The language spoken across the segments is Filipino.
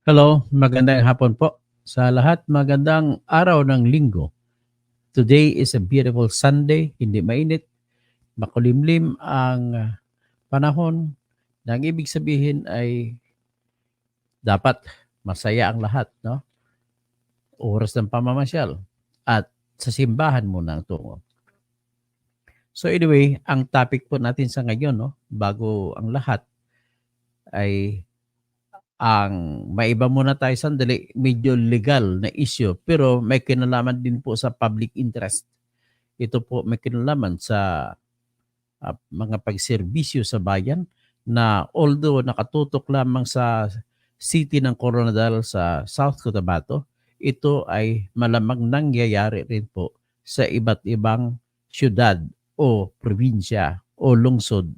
Hello, magandang hapon po sa lahat. Magandang araw ng linggo. Today is a beautiful Sunday, hindi mainit, makulimlim ang panahon. Ang ibig sabihin ay dapat masaya ang lahat, no? Oras ng pamamasyal at sa simbahan muna ang tungo. So anyway, ang topic po natin sa ngayon, no, bago ang lahat ay ang maiba muna tayo sandali, medyo legal na issue pero may kinalaman din po sa public interest. Ito po may kinalaman sa mga pagserbisyo sa bayan na although nakatutok lamang sa city ng Coronadal sa South Cotabato, ito ay malamang nangyayari rin po sa iba't ibang syudad o probinsya o lungsod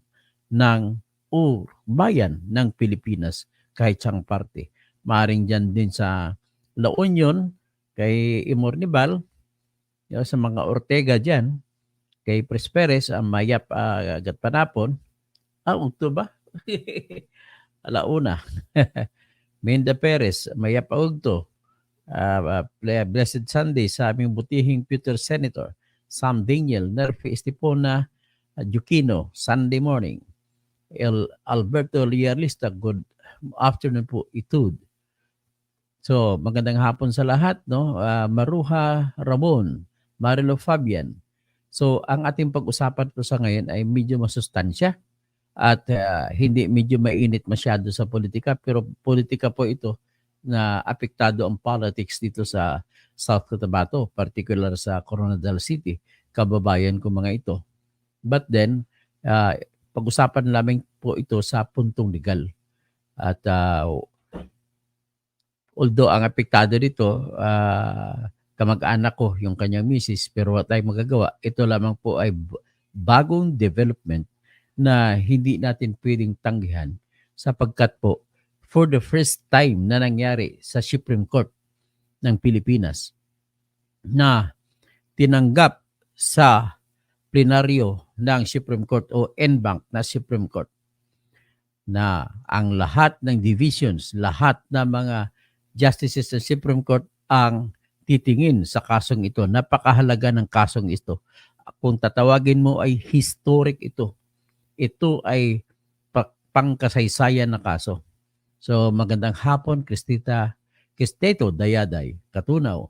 ng o bayan ng Pilipinas kahit siyang parte. Maaring dyan din sa La Union, kay Imornibal, sa mga Ortega dyan, kay Presperes, ang Mayap Agat Panapon, ugto ba? Alauna. Minda Perez, Mayap Ugto, Blessed Sunday sa aming butihing Peter Senator, Sam Daniel, Nerfe Estipona, Juquino, Sunday morning. Alberto Liarlista, good afternoon po, Itud. So, magandang hapon sa lahat, no? Maruha Ramon, Marilo Fabian. So, ang ating pag-usapan po sa ngayon ay medyo masustansya at hindi medyo mainit masyado sa politika, pero politika po ito na apektado ang politics dito sa South Cotabato, particular sa Coronadal City, kababayan ko mga ito. But then, pag-usapan lamang po ito sa puntong legal. At although ang apektado dito, kamag-anak ko, yung kanyang misis, pero wala tayong magagawa, ito lamang po ay bagong development na hindi natin pwedeng tanggihan sapagkat po for the first time na nangyari sa Supreme Court ng Pilipinas na tinanggap sa plenaryo ng Supreme Court o en banc na Supreme Court na ang lahat ng divisions, lahat ng mga justices ng Supreme Court ang titingin sa kasong ito. Napakahalaga ng kasong ito. Kung tatawagin mo ay historic ito. Ito ay pangkasaysayan na kaso. So magandang hapon, Cristeto Dayaday, Katunaw,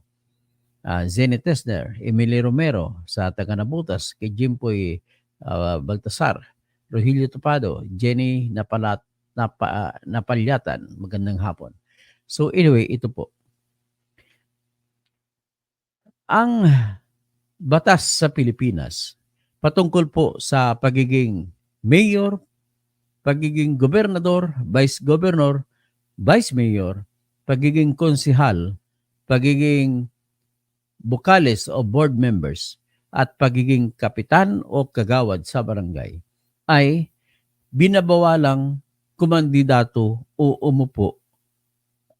Zenny Tesner, Emily Romero sa Taganabutas, kay Jimpoy Baltasar, Rogelio Topado, Jenny Napalyatan, magandang hapon. So anyway, ito po. Ang batas sa Pilipinas patungkol po sa pagiging mayor, pagiging gobernador, vice governor, vice mayor, pagiging konsihal, pagiging bukales o board members, at pagiging kapitan o kagawad sa barangay ay binabawalang kumandidato o umupo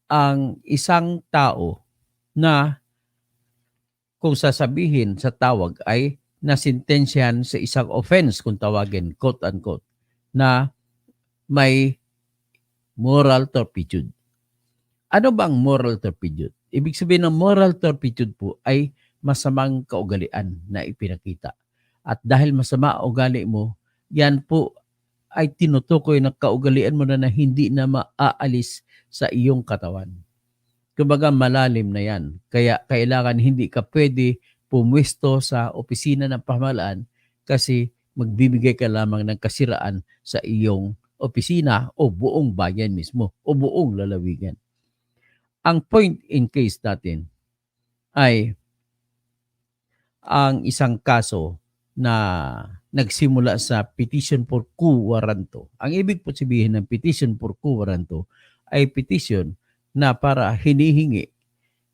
ang isang tao na kung sasabihin sa tawag ay nasintensyahan sa isang offense, kung tawagin, quote-unquote, na may moral turpitude. Ano ba ang moral turpitude? Ibig sabihin ng moral turpitude po ay masamang kaugalian na ipinakita. At dahil masama ugali mo, yan po ay tinutukoy na kaugalian mo na hindi na maaalis sa iyong katawan. Kumbaga malalim na yan. Kaya kailangan hindi ka pwede pumwesto sa opisina ng pamahalaan kasi magbibigay ka lamang ng kasiraan sa iyong opisina o buong bayan mismo o buong lalawigan. Ang point in case natin ay ang isang kaso na nagsimula sa petition for quo warranto. Ang ibig po sabihin ng petition for quo warranto ay petition na para hinihingi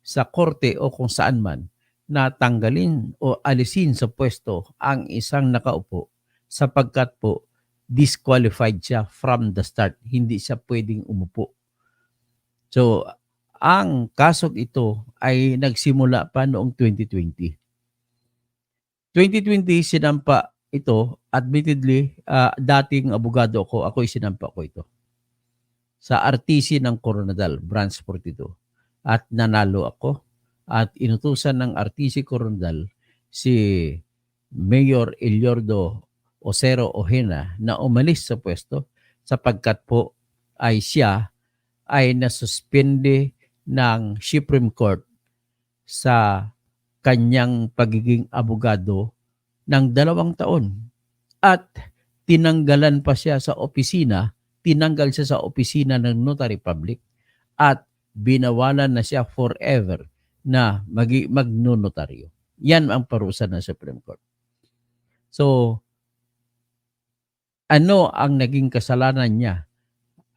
sa korte o kung saan man na tanggalin o alisin sa pwesto ang isang nakaupo sapagkat po disqualified siya from the start. Hindi siya pwedeng umupo. So, ang kasong ito ay nagsimula pa noong 2020. 2020, sinampa ito. Admittedly, dating abogado ako, ako'y sinampa ko ito. sa RTC ng Coronadal, Branch 42. At nanalo ako at inutusan ng RTC Coronadal si Mayor Eliordo Ocero Ojena na umalis sa pwesto sapagkat po ay siya ay nasuspende ng Supreme Court sa kanyang pagiging abogado ng 2 taon. At tinanggal siya sa opisina ng Notary Public at binawalan na siya forever na magnonotaryo. Yan ang parusa ng Supreme Court. So, ano ang naging kasalanan niya?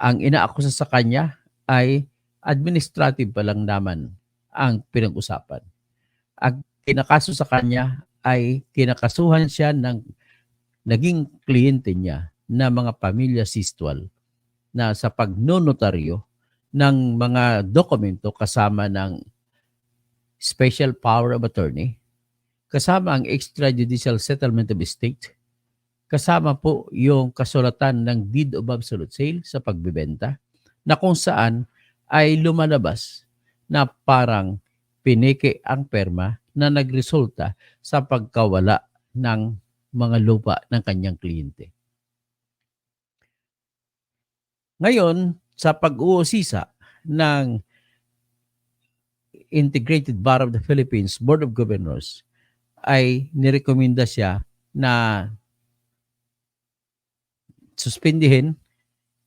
Ang inaakusa sa kanya ay administrative pa lang naman ang pinag-usapan. Ang kinakaso sa kanya ay kinakasuhan siya ng naging kliyente niya na mga pamilya Sistual na sa pagnonotaryo ng mga dokumento kasama ng special power of attorney, kasama ang extrajudicial settlement of estate, kasama po yung kasulatan ng deed of absolute sale sa pagbibenta, na kung saan ay lumalabas na parang pinike ang perma na nagresulta sa pagkawala ng mga lupa ng kanyang kliyente. Ngayon, sa pag-uusisa ng Integrated Bar of the Philippines Board of Governors, ay nirekomenda siya na suspindihin,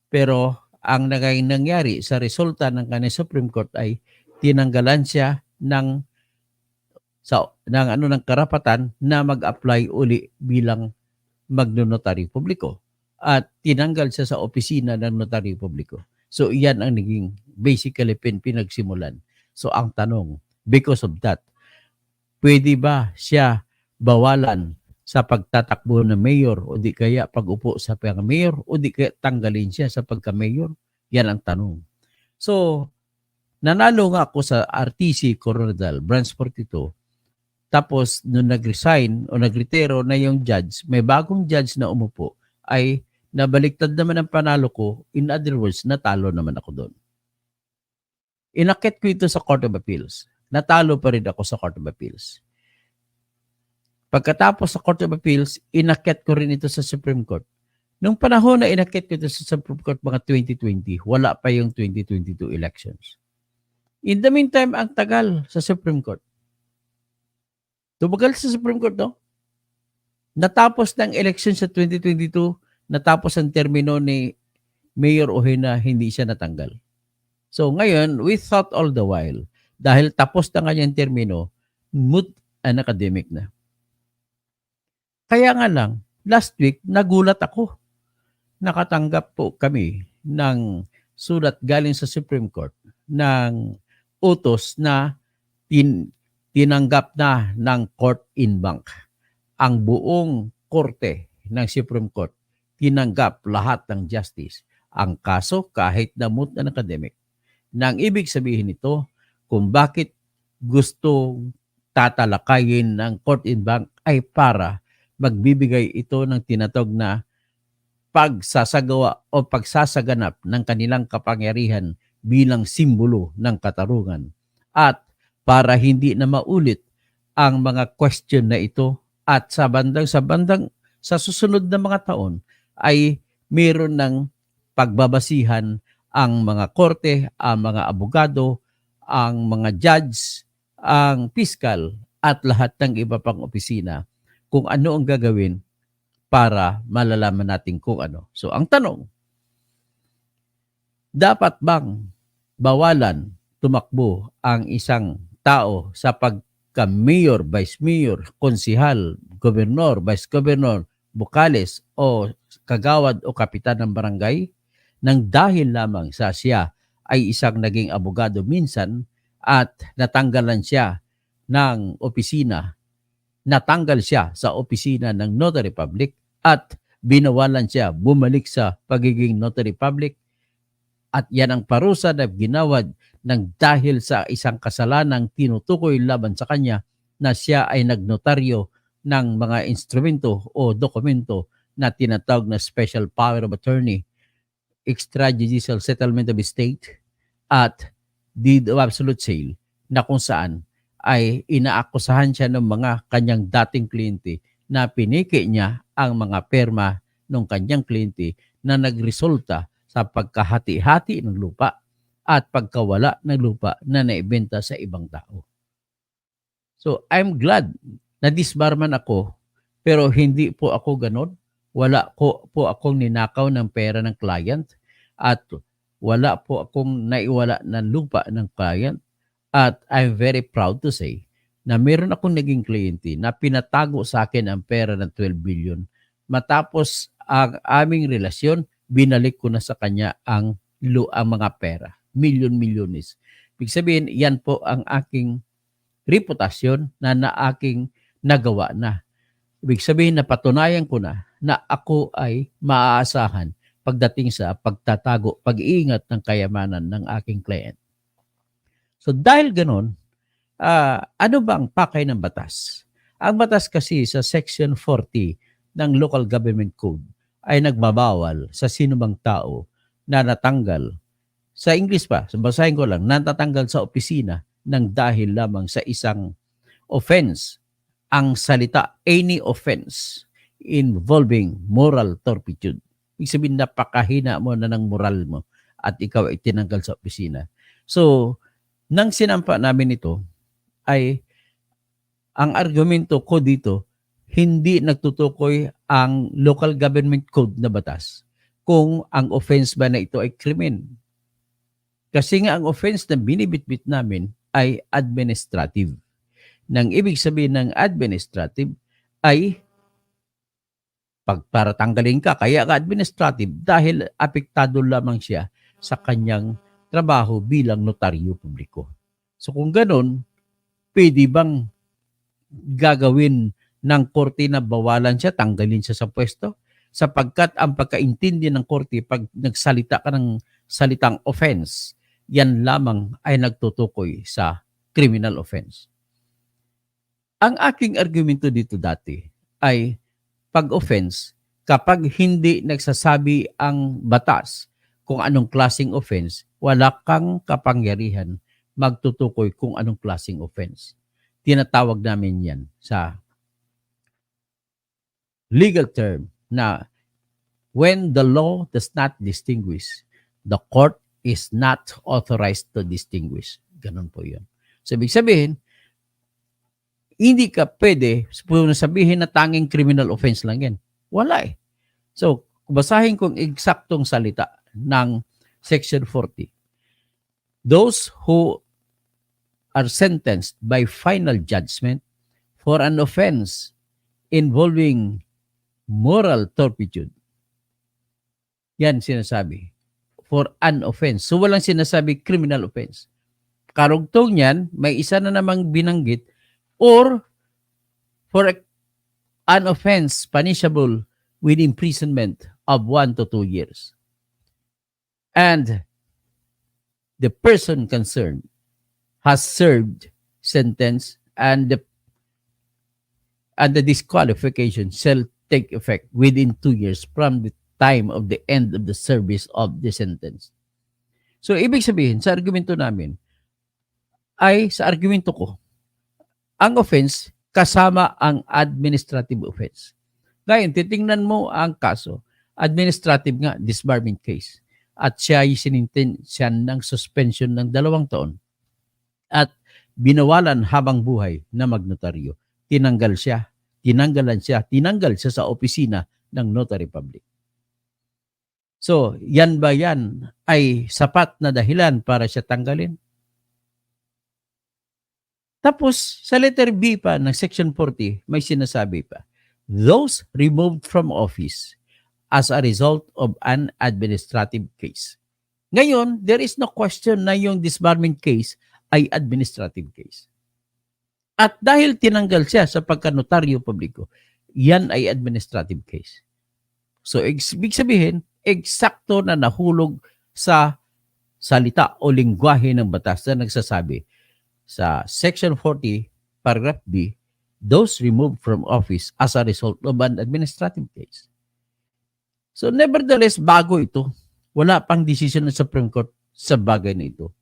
pero ang nangyari sa resulta ng kanyang Supreme Court ay tinanggalan siya ng karapatan na mag-apply uli bilang magnonotaryo publiko at tinanggal siya sa opisina ng notaryo publiko. So iyan ang naging basically pinagsimulan. So ang tanong, because of that, pwede ba siya bawalan sa pagtatakbo ng mayor o di kaya pag-upo sa pagka-mayor o di kaya tanggalin siya sa pagka-mayor? Yan ang tanong. So, nanalo nga ako sa RTC Coronadal, Branch 42. Tapos, nung nag-resign o nagretiro na yung judge, may bagong judge na umupo, ay nabaliktad naman ang panalo ko. In other words, natalo naman ako doon. Inakit ko ito sa Court of Appeals. Natalo pa rin ako sa Court of Appeals. Pagkatapos sa Court of Appeals, inakit ko rin ito sa Supreme Court. Nung panahon na inakit ko ito sa Supreme Court, mga 2020, wala pa yung 2022 elections. In the meantime, ang tagal sa Supreme Court. Tumagal sa Supreme Court, no? Natapos ng election sa 2022, natapos ang termino ni Mayor Ojena, hindi siya natanggal. So ngayon, we thought all the while, dahil tapos na kanyang termino, moot and academic na. Kaya nga lang, last week, nagulat ako. Nakatanggap po kami ng sulat galing sa Supreme Court ng utos na tinanggap na ng court in bank. Ang buong korte ng Supreme Court, tinanggap lahat ng justice. Ang kaso, kahit na moot and academic. Nang ibig sabihin nito, kung bakit gusto tatalakayin ng court in bank ay para magbibigay ito ng tinatawag na pagsasagawa o pagsasaganap ng kanilang kapangyarihan bilang simbolo ng katarungan at para hindi na maulit ang mga question na ito at sa susunod na mga taon ay mayroon ng pagbabasihan ang mga korte, ang mga abogado, ang mga judge, ang piskal at lahat ng iba pang opisina kung ano ang gagawin para malalaman natin kung ano. So ang tanong, dapat bang bawalan tumakbo ang isang tao sa pagka-mayor, vice-mayor, konsihal, gobernador, vice-gobernador, bukales o kagawad o kapitan ng barangay nang dahil lamang sa siya ay isang naging abogado minsan at natanggal siya sa opisina ng Notary Public at binawalan siya bumalik sa pagiging Notary Public at yan ang parusa na ginawad ng dahil sa isang kasalanang tinutukoy laban sa kanya na siya ay nagnotaryo ng mga instrumento o dokumento na tinatawag na special power of attorney extrajudicial settlement of estate at deed of absolute sale na kung saan ay inaakusahan siya ng mga kanyang dating kliyente na piniki niya ang mga perma ng kanyang kliyente na nagresulta sa pagkahati-hati ng lupa at pagkawala ng lupa na naibenta sa ibang tao. So I'm glad na disbarman ako, pero hindi po ako ganon. Wala po akong ninakaw ng pera ng client at wala po akong naiwala ng lupa ng client. At I'm very proud to say na meron akong naging kliyente na pinatago sa akin ang pera ng 12 billion. Matapos ang aming relasyon, binalik ko na sa kanya ang mga pera. Milyon-milyones. Ibig sabihin, yan po ang aking reputasyon na aking nagawa na. Ibig sabihin, napatunayan ko na ako ay maaasahan pagdating sa pagtatago, pag-iingat ng kayamanan ng aking client. So dahil ganon, ano ba ang pakay ng batas? Ang batas kasi sa Section 40 ng Local Government Code ay nagbabawal sa sinumang tao na natanggal, sa English pa, basahin ko lang, natatanggal sa opisina ng dahil lamang sa isang offense. Ang salita, any offense involving moral turpitude. Ibig sabihin, napakahina mo na ng moral mo at ikaw ay tinanggal sa opisina. So, nang sinampa namin ito, ay ang argumento ko dito, hindi nagtutukoy ang local government code na batas kung ang offense ba na ito ay krimen. Kasi nga ang offense na binibitbit namin ay administrative. Nang ibig sabihin ng administrative ay para tanggalin ka, kaya ka administrative dahil apektado lamang siya sa kanyang trabaho bilang notaryo publiko. So kung ganun, pwede bang gagawin ng korte na bawalan siya, tanggalin siya sa pwesto? Sapagkat ang pagkaintindi ng korte, pag nagsalita ka ng salitang offense, yan lamang ay nagtutukoy sa criminal offense. Ang aking argumento dito dati ay pag-offense, kapag hindi nagsasabi ang batas kung anong klaseng offense, wala kang kapangyarihan magtutukoy kung anong klaseng offense. Tinatawag namin yan sa legal term na when the law does not distinguish, the court is not authorized to distinguish. Ganun po yun. So, ibig sabihin, hindi ka pwede sabihin na tanging criminal offense lang yan. Wala eh. So, basahin kong eksaktong salita ng Section 40. Those who are sentenced by final judgment for an offense involving moral turpitude. Yan sinasabi. For an offense. So, walang sinasabi criminal offense. Karugtong yan, may isa na namang binanggit, or for an offense punishable with imprisonment of 1 to 2 years. And the person concerned has served sentence and the disqualification shall take effect within 2 years from the time of the end of the service of the sentence. So, ibig sabihin, sa argumento namin, sa argumento ko, ang offense kasama ang administrative offense. Ngayon, titingnan mo ang kaso, administrative nga, disbarment case. At siya ay sinintensya ng suspension ng 2 taon. At binawalan habang buhay na magnotaryo. Tinanggal siya sa opisina ng notary public. So, yan ba yan ay sapat na dahilan para siya tanggalin? Tapos, sa letter B pa ng Section 40, may sinasabi pa, those removed from office as a result of an administrative case. Ngayon, there is no question na yung disbarment case ay administrative case. At dahil tinanggal siya sa pagkanotaryo publiko, yan ay administrative case. So, ibig sabihin, eksakto na nahulog sa salita o lingwahe ng batas na nagsasabi sa Section 40, Paragraph B, those removed from office as a result of an administrative case. So, nevertheless, bago ito, wala pang desisyon ng Supreme Court sa bagay na ito.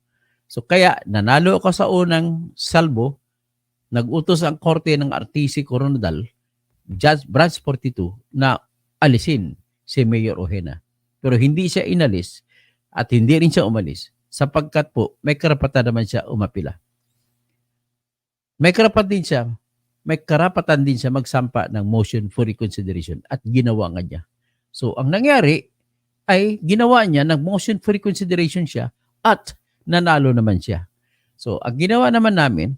So kaya nanalo ako sa unang salbo, nag-utos ang korte ng RTC Coronadal, Judge Branch 42, na alisin si Mayor Ojeda. Pero hindi siya inalis at hindi rin siya umalis sapagkat po may karapatan naman siya umapila. May karapatan din siya magsampa ng motion for reconsideration at ginawa nga niya. So ang nangyari ay ginawa niya ng motion for reconsideration siya at nanalo naman siya. So ang ginawa naman namin,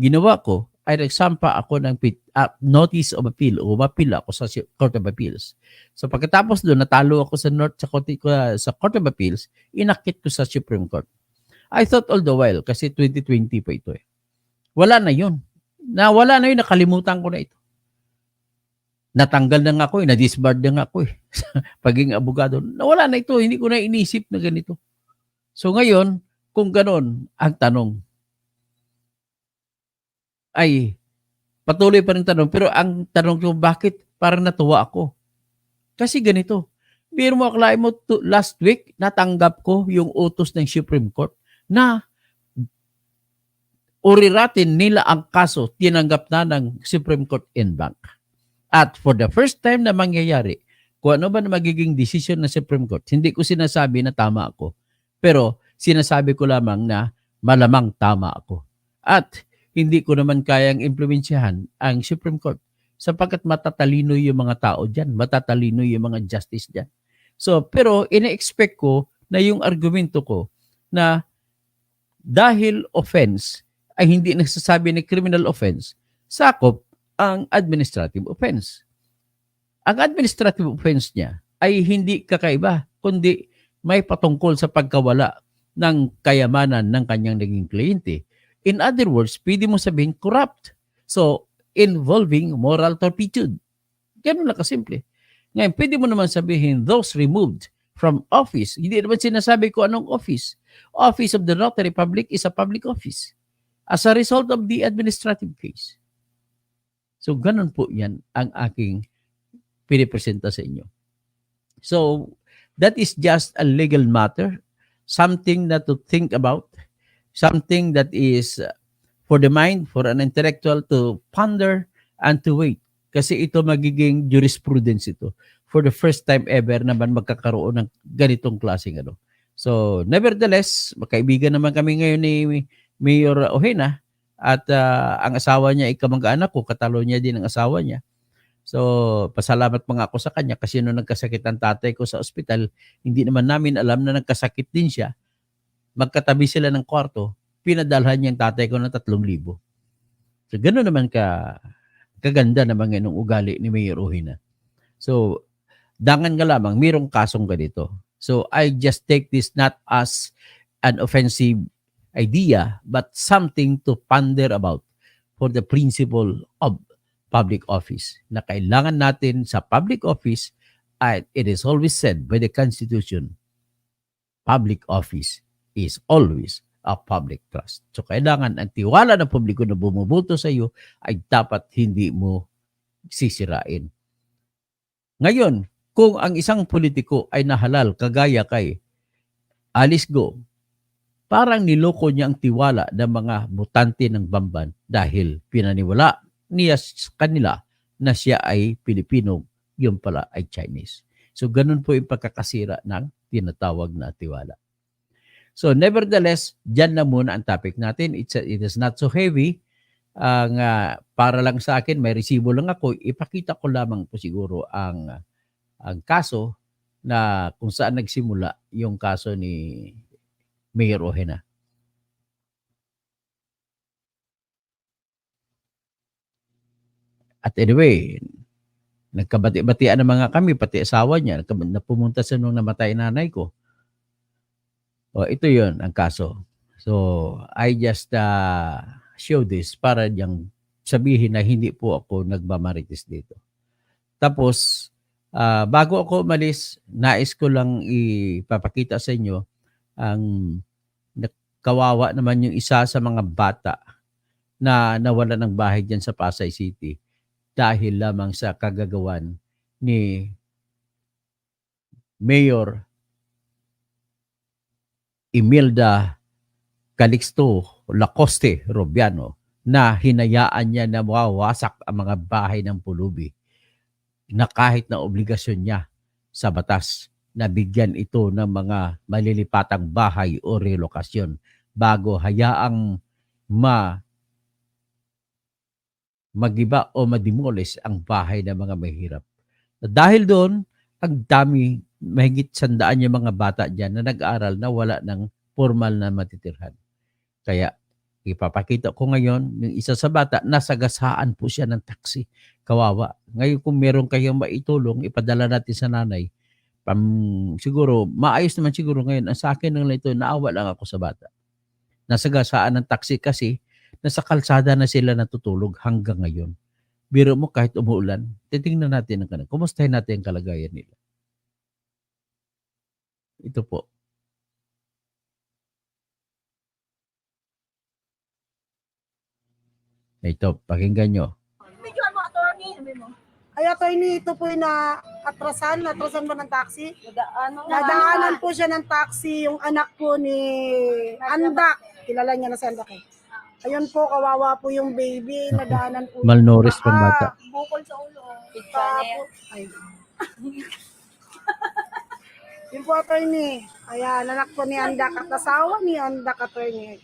ginawa ko ay nagsampa ako ng notice of appeal o umapil ako sa Court of Appeals. So pagkatapos doon, natalo ako sa Court of Appeals, inakit ko sa Supreme Court. I thought all the while, kasi 2020 pa ito eh. Wala na yun. Wala na yun, nakalimutan ko na ito. Natanggal na nga ako eh, na-disbarred na nga ako eh. Pagiging abogado, nawala na ito, hindi ko na inisip na ganito. So ngayon, kung ganon, ang tanong, ay patuloy pa rin tanong, pero ang tanong ko, bakit parang natuwa ako? Kasi ganito, biro mo akalain mo last week, natanggap ko yung utos ng Supreme Court na uriratin nila ang kaso, tinanggap na ng Supreme Court en banc. At for the first time na mangyayari, kung ano ba na magiging desisyon ng Supreme Court, hindi ko sinasabi na tama ako, pero sinasabi ko lamang na malamang tama ako. At hindi ko naman kayang implementsyahan ang Supreme Court sapagkat matatalino yung mga tao dyan, matatalino yung mga justice dyan. So, pero ina-expect ko na yung argumento ko na dahil offense ay hindi nagsasabi ng criminal offense, sakop ang administrative offense. Ang administrative offense niya ay hindi kakaiba, kundi may patungkol sa pagkawala ng kayamanan ng kanyang naging kliyente. In other words, pwede mo sabihin corrupt. So, involving moral turpitude. Ganun lang kasimple. Ngayon, pwede mo naman sabihin those removed from office. Hindi naman sinasabi ko anong office. Office of the Notary Public is a public office as a result of the administrative case. So, ganun po yan ang aking pinipresenta sa inyo. So, that is just a legal matter, something that to think about, something that is for the mind, for an intellectual to ponder and to wait. Kasi ito magiging jurisprudence ito. For the first time ever naman magkakaroon ng ganitong klaseng ano. So, nevertheless, magkaibigan naman kami ngayon ni Mayor Ojeda at ang asawa niya ay kamag-anak ko, katalo niya din ang asawa niya. So, pasalamat pa nga ako sa kanya kasi nung nagkasakit ang tatay ko sa ospital, hindi naman namin alam na nagkasakit din siya. Magkatabi sila ng kwarto, pinadalhan niya ang tatay ko ng 3,000. So, gano'n naman kaganda naman ng ugali ni Mayor Ojeda. So, dangan nga lamang, mayroong kasong ganito. So, I just take this not as an offensive idea, but something to ponder about for the principle of public office. Na kailangan natin sa public office, at it is always said by the Constitution, public office is always a public trust. So, kailangan ang tiwala ng publiko na bumuboto sa iyo ay dapat hindi mo sisirain. Ngayon, kung ang isang politiko ay nahalal kagaya kay Alice Go, parang niloko niya ang tiwala ng mga botante ng Bamban dahil pinaniwala niya sa kanila na siya ay Pilipino, yung pala ay Chinese. So, ganun po yung pagkakasira ng tinatawag na tiwala. So, nevertheless, dyan na muna ang topic natin. It is not so heavy. Para lang sa akin, may resibo lang ako. Ipakita ko lamang po siguro ang kaso na kung saan nagsimula yung kaso ni Mayor Ojeda. At anyway, nagkabati-batian na mga kami, pati asawa niya, na pumunta sa nung namatay nanay ko. O, ito yun ang kaso. So, I just show this para diyang sabihin na hindi po ako nagmamarites dito. Tapos, bago ako umalis, nais ko lang ipapakita sa inyo ang kawawa naman yung isa sa mga bata na nawala ng bahay dyan sa Pasay City dahil lamang sa kagagawan ni Mayor Imelda Calixto Lacoste Robiano na hinayaan niya na mawawasak ang mga bahay ng pulubi na kahit na obligasyon niya sa batas na bigyan ito ng mga malilipatang bahay o relokasyon bago hayaang magiba o mademolish ang bahay ng mga mahirap. Dahil doon, ang dami, mahigit 100 yung mga bata dyan na nag-aaral na wala ng formal na matitirhan. Kaya ipapakita ko ngayon, yung isa sa bata, nasagasaan po siya ng taxi. Kawawa. Ngayon kung meron kayong maitulong, ipadala natin sa nanay. Siguro, maayos naman siguro ngayon. Ang sa akin lang ito, naawa lang ako sa bata. Nasagasaan ng taxi kasi nasa kalsada na sila natutulog hanggang ngayon. Biro mo kahit umuulan, titingnan natin ang kanila. Kumustahin natin ang kalagayan nila. Ito po. Ito, pakinggan nyo. Ay, attorney, ito po yung natrasan ba ng taxi? Nadaanan Nadaanan po siya ng taxi yung anak po ni Andak. Kilala niya na si Andak eh. Ayun po, kawawa po yung baby. Nadaanan po. Malnourished pang bata. bukol sa ulo. Ay. Yun po, attorney. Ayan, anak po ni Andak at asawa ni Andak, attorney.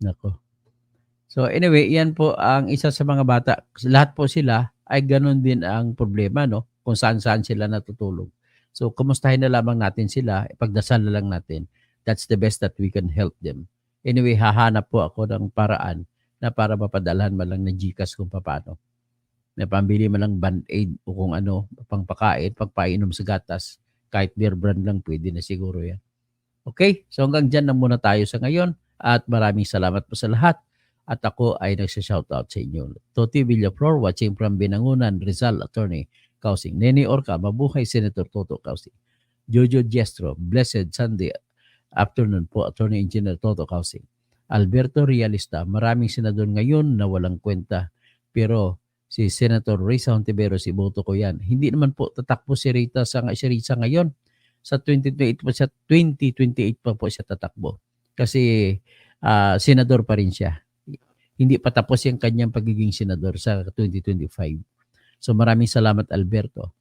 Nako. So anyway, yan po ang isa sa mga bata. Lahat po sila ay ganun din ang problema, no? Kung saan-saan sila natutulog. So kumustahin na lamang natin sila, ipagdasal na lang natin. That's the best that we can help them. Anyway, hahanap po ako ng paraan na para mapadalhan man lang ng GCash kung paano. Na pambili man lang Band-Aid o kung ano, pangpakain, pagpainom sa gatas. Kahit beer brand lang, pwede na siguro yan. Okay? So hanggang dyan na muna tayo sa ngayon. At maraming salamat po sa lahat. At ako ay nagsha-shoutout sa inyo. Toti Villaflor, watching from Binangunan, Rizal, Attorney Kausing. Nene Orca, mabuhay Senator Toto Kausing. Jojo Diestro, blessed Sunday afternoon po, Attorney Engineer Toto Kausing. Alberto Realista, maraming senador ngayon na walang kwenta. Pero si Senator Risa Hontiveros, iboto ko yan. Hindi naman po tatakbo si Risa ngayon. Sa 2028 pa po siya tatakbo. Kasi senador pa rin siya. Hindi pa tapos yung kanyang pagiging senador sa 2025. So maraming salamat, Alberto.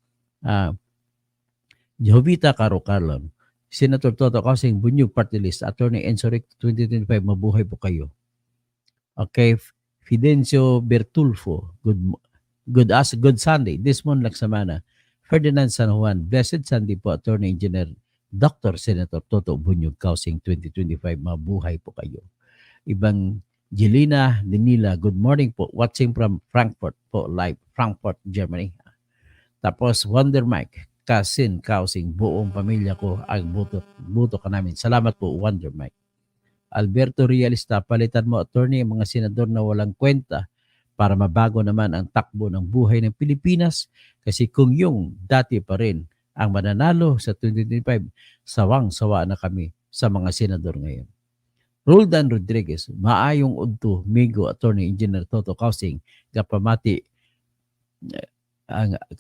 Jovita Caro Carlon, Senator Toto Kausing, Bunyog Party List, Attorney Enzo Ric, 2025, mabuhay po kayo. Okay, Fidencio Bertulfo, good Sunday. Desmond Laksamana, Ferdinand San Juan, blessed Sunday po, Attorney Engineer Dr. Senator Toto Bunyog Kausing, 2025, mabuhay po kayo. Ibang Jelina Denila, good morning po. Watching from Frankfurt po, live. Frankfurt, Germany. Tapos Wonder Mike, Kasin Kausing, buong pamilya ko ay buto ka namin. Salamat po, Wonder Mike. Alberto Realista, palitan mo, attorney, mga senador na walang kwenta para mabago naman ang takbo ng buhay ng Pilipinas. Kasi kung yung dati pa rin ang mananalo sa 2025, sawang-sawa na kami sa mga senador ngayon. Roldan Rodriguez, maayong udto, Migo, Attorney Engineer Toto Kausing, kapamati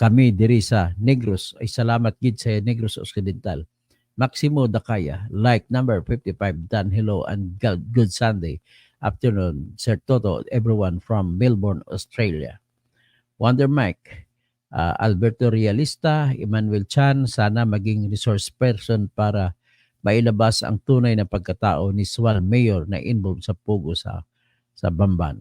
kami diri sa Negros, ay salamat gid sa Negros Occidental. Maximo Dakaya, like number 55, Dan, hello and good Sunday afternoon, Sir Toto, everyone from Melbourne, Australia. Wonder Mike, Alberto Realista, Emmanuel Chan, sana maging resource person para mailabas ang tunay na pagkatao ni Swal Mayor na involved sa Pugo sa Bamban.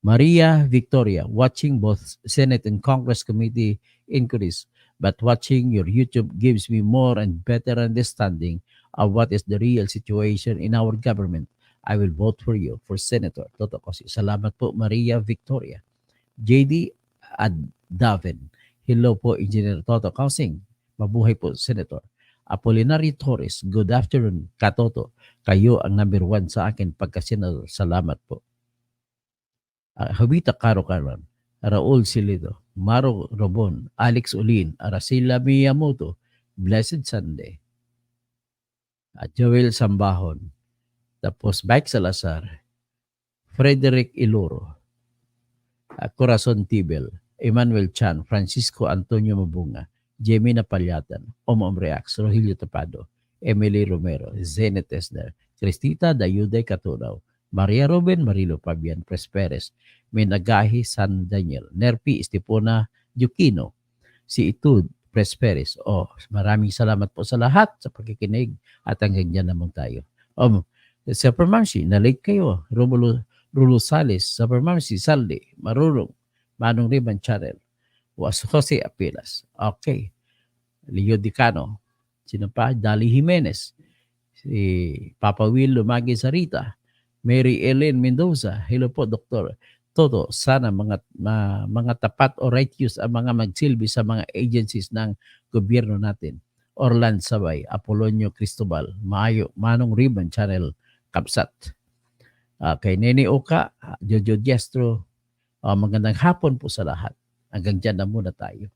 Maria Victoria, watching both Senate and Congress committee inquiries, but watching your YouTube gives me more and better understanding of what is the real situation in our government. I will vote for you for Senator Toto Kausing. Salamat po, Maria Victoria. JD Addaven, hello po, Engineer Toto Kausing. Mabuhay po, Senator. Apolinario Torres, good afternoon, Katoto. Kayo ang number 1 sa akin pagkasenador. Salamat po. Habita Caro Caron, Raul Silido, Maro Robon, Alex Ulin, Aracila Miyamoto, Blessed Sunday. Joel Sambahon, tapos Mike Salazar, Frederick Iloro, Corazon Tibel, Emmanuel Chan, Francisco Antonio Mabunga, Jemina Palyatan, Reacts, Rogelio Tapado, Emily Romero, Zenet Esner, Cristita Dayuday Catunaw, Maria Ruben Marilo Fabian Presperes, Minagahi San Daniel, Nerpi Estipona Yukino, si Itud Presperes. Maraming salamat po sa lahat sa pakikinig at hanggang dyan naman tayo. Sa Permansi, na-late kayo. Rulo Salis, sa Permansi, Saldi, Marurong, Manong Riban Charel, was Jose Apilas. Okay. Leo Dicano, sino pa? Dali Jimenez, si Papa Will Lumagi Sarita, Mary Ellen Mendoza. Hello po, Dr. Toto. Sana mga tapat o righteous ang mga magsilbi sa mga agencies ng gobyerno natin. Orlan Sabay, Apolonio Cristobal, Maayo, Manong Ribbon Channel, Kapsat. Kay Nene Oka, Jojo Diestro, magandang hapon po sa lahat. Hanggang dyan na muna tayo.